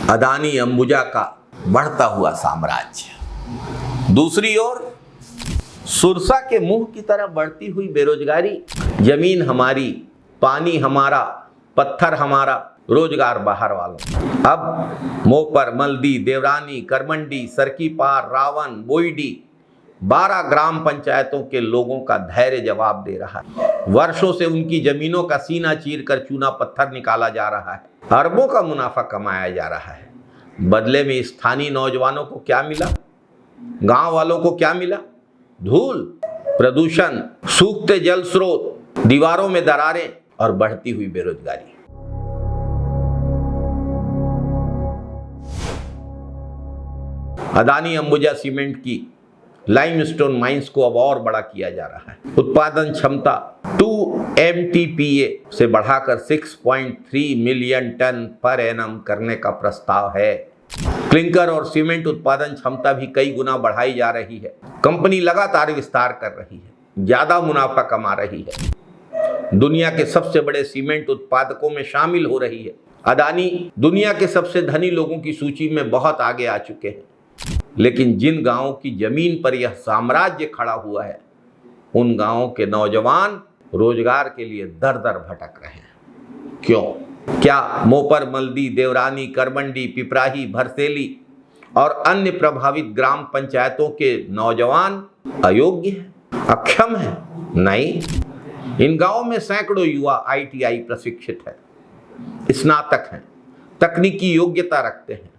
अदानी अंबुजा का बढ़ता हुआ साम्राज्य, दूसरी ओर सुरसा के मुंह की तरह बढ़ती हुई बेरोजगारी। जमीन हमारी, पानी हमारा, पत्थर हमारा, रोजगार बाहर वालों। अब मोपर, मल्दी, देवरानी, करमंडी, सरकीपार, रावण, बोईडी 12 ग्राम पंचायतों के लोगों का धैर्य जवाब दे रहा है। वर्षों से उनकी जमीनों का सीना चीर कर चूना पत्थर निकाला जा रहा है, अरबों का मुनाफा कमाया जा रहा है। बदले में स्थानीय नौजवानों को क्या मिला? गांव वालों को क्या मिला? धूल, प्रदूषण, सूखते जल स्रोत, दीवारों में दरारें और बढ़ती हुई बेरोजगारी। अदानी अंबुजा सीमेंट की लाइमस्टोन माइंस को अब और बड़ा किया जा रहा है। उत्पादन क्षमता 2 MTPA से बढ़ाकर 6.3 मिलियन टन पर एनम करने का प्रस्ताव है। क्लिंकर और सीमेंट उत्पादन क्षमता भी कई गुना बढ़ाई जा रही है। कंपनी लगातार विस्तार कर रही है, ज्यादा मुनाफा कमा रही है, दुनिया के सबसे बड़े सीमेंट उत्पादकों में शामिल हो रही है। अदानी दुनिया के सबसे धनी लोगों की सूची में बहुत आगे आ चुके हैं। लेकिन जिन गांवों की जमीन पर यह साम्राज्य खड़ा हुआ है, उन गांवों के नौजवान रोजगार के लिए दर दर भटक रहे हैं। क्यों? क्या मोपर, मल्दी, देवरानी, करमंडी, पिपराही, भरसेली और अन्य प्रभावित ग्राम पंचायतों के नौजवान अयोग्य हैं, अक्षम हैं? नहीं, इन गांवों में सैकड़ों युवा ITI प्रशिक्षित है, स्नातक हैं, तकनीकी योग्यता रखते हैं,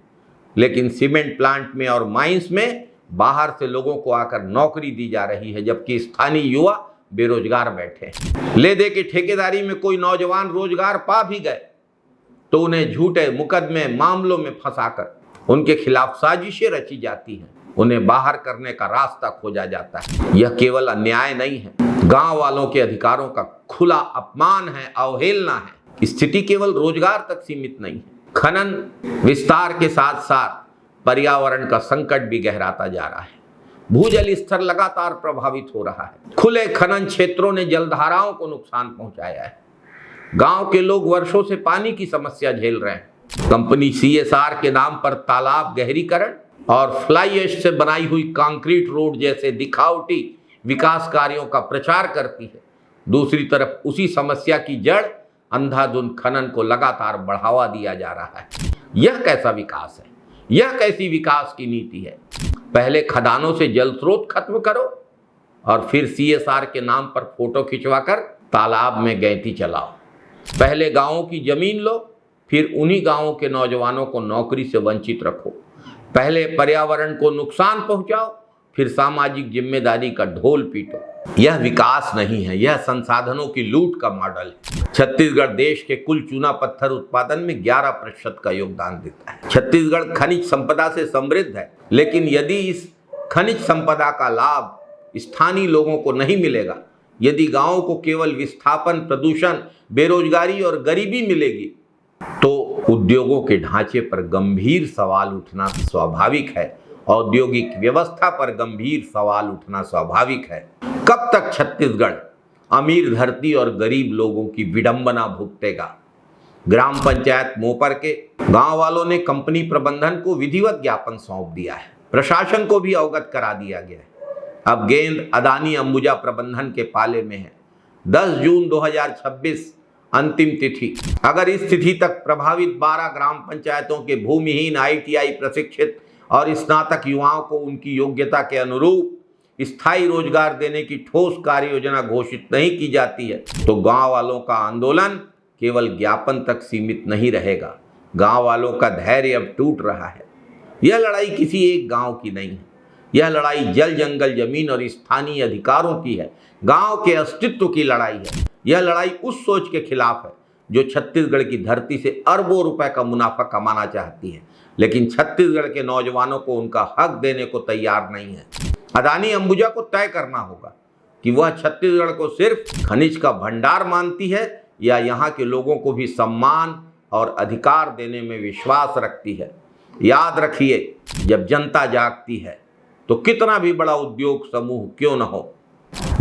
लेकिन सीमेंट प्लांट में और माइंस में बाहर से लोगों को आकर नौकरी दी जा रही है, जबकि स्थानीय युवा बेरोजगार बैठे हैं। ले दे के ठेकेदारी में कोई नौजवान रोजगार पा भी गए तो उन्हें झूठे मुकदमे मामलों में फंसाकर उनके खिलाफ साजिशें रची जाती हैं, उन्हें बाहर करने का रास्ता खोजा जाता है। यह केवल अन्याय नहीं है, गांव वालों के अधिकारों का खुला अपमान है, अवहेलना है। स्थिति केवल रोजगार तक सीमित नहीं है, खनन विस्तार के साथ साथ पर्यावरण का संकट भी गहराता जा रहा है। भूजल स्तर लगातार प्रभावित हो रहा है। खुले खनन क्षेत्रों ने जलधाराओं को नुकसान पहुंचाया है। गांव के लोग वर्षों से पानी की समस्या झेल रहे हैं। कंपनी CSR के नाम पर तालाब गहरीकरण और फ्लाई ऐश से बनाई हुई कंक्रीट रोड जैसे दिखावटी विकास कार्यों का प्रचार करती है। दूसरी तरफ उसी समस्या की जड़ अंधाधुंध खनन को लगातार बढ़ावा दिया जा रहा है। यह कैसा विकास है? यह कैसी विकास की नीति है? पहले खदानों से जल स्रोत खत्म करो और फिर CSR के नाम पर फोटो खिंचवाकर तालाब में गैंती चलाओ। पहले गांवों की जमीन लो, फिर उन्हीं गांवों के नौजवानों को नौकरी से वंचित रखो। पहले पर्यावरण को नुकसान पहुंचाओ, फिर सामाजिक जिम्मेदारी का ढोल पीटो। यह विकास नहीं है, यह संसाधनों की लूट का मॉडल है। छत्तीसगढ़ देश के कुल चूना पत्थर उत्पादन में 11% का योगदान देता है। छत्तीसगढ़ खनिज संपदा से समृद्ध है, लेकिन यदि इस खनिज संपदा का लाभ स्थानीय लोगों को नहीं मिलेगा, यदि गांवों को केवल विस्थापन, प्रदूषण, बेरोजगारी और गरीबी मिलेगी, तो उद्योगों के ढांचे पर गंभीर सवाल उठना स्वाभाविक है। औद्योगिक व्यवस्था पर गंभीर सवाल उठना स्वाभाविक है। कब तक छत्तीसगढ़ अमीर धरती और गरीब लोगों की विडंबना भुगतेगा? ग्राम पंचायत मोपर के गांव वालों ने कंपनी प्रबंधन को विधिवत ज्ञापन सौंप दिया है। प्रशासन को भी अवगत करा दिया गया है। अब गेंद अदानी अंबुजा प्रबंधन के पाले में है। 10 जून 2026 अंतिम तिथि। अगर इस तिथि तक प्रभावित 12 ग्राम पंचायतों के भूमिहीन ITI प्रशिक्षित और स्नातक युवाओं को उनकी योग्यता के अनुरूप स्थायी रोजगार देने की ठोस कार्य योजना घोषित नहीं की जाती है, तो गांव वालों का आंदोलन केवल ज्ञापन तक सीमित नहीं रहेगा। गांव वालों का धैर्य अब टूट रहा है। यह लड़ाई किसी एक गांव की नहीं है, यह लड़ाई जल, जंगल, जमीन और स्थानीय अधिकारों की है। गांव के अस्तित्व की लड़ाई है। यह लड़ाई उस सोच के खिलाफ है जो छत्तीसगढ़ की धरती से अरबों रुपए का मुनाफा कमाना चाहती है, लेकिन छत्तीसगढ़ के नौजवानों को उनका हक देने को तैयार नहीं है। अदानी अंबुजा को तय करना होगा कि वह छत्तीसगढ़ को सिर्फ खनिज का भंडार मानती है या यहाँ के लोगों को भी सम्मान और अधिकार देने में विश्वास रखती है। याद रखिए, जब जनता जागती है तो कितना भी बड़ा उद्योग समूह क्यों न हो,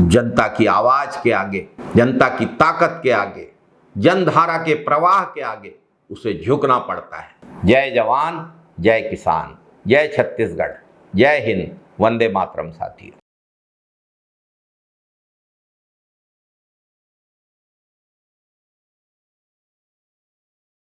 जनता की आवाज के आगे, जनता की ताकत के आगे, जनधारा के प्रवाह के आगे उसे झुकना पड़ता है। जय जवान, जय किसान, जय छत्तीसगढ़, जय हिंद, वंदे मातरम साथियों।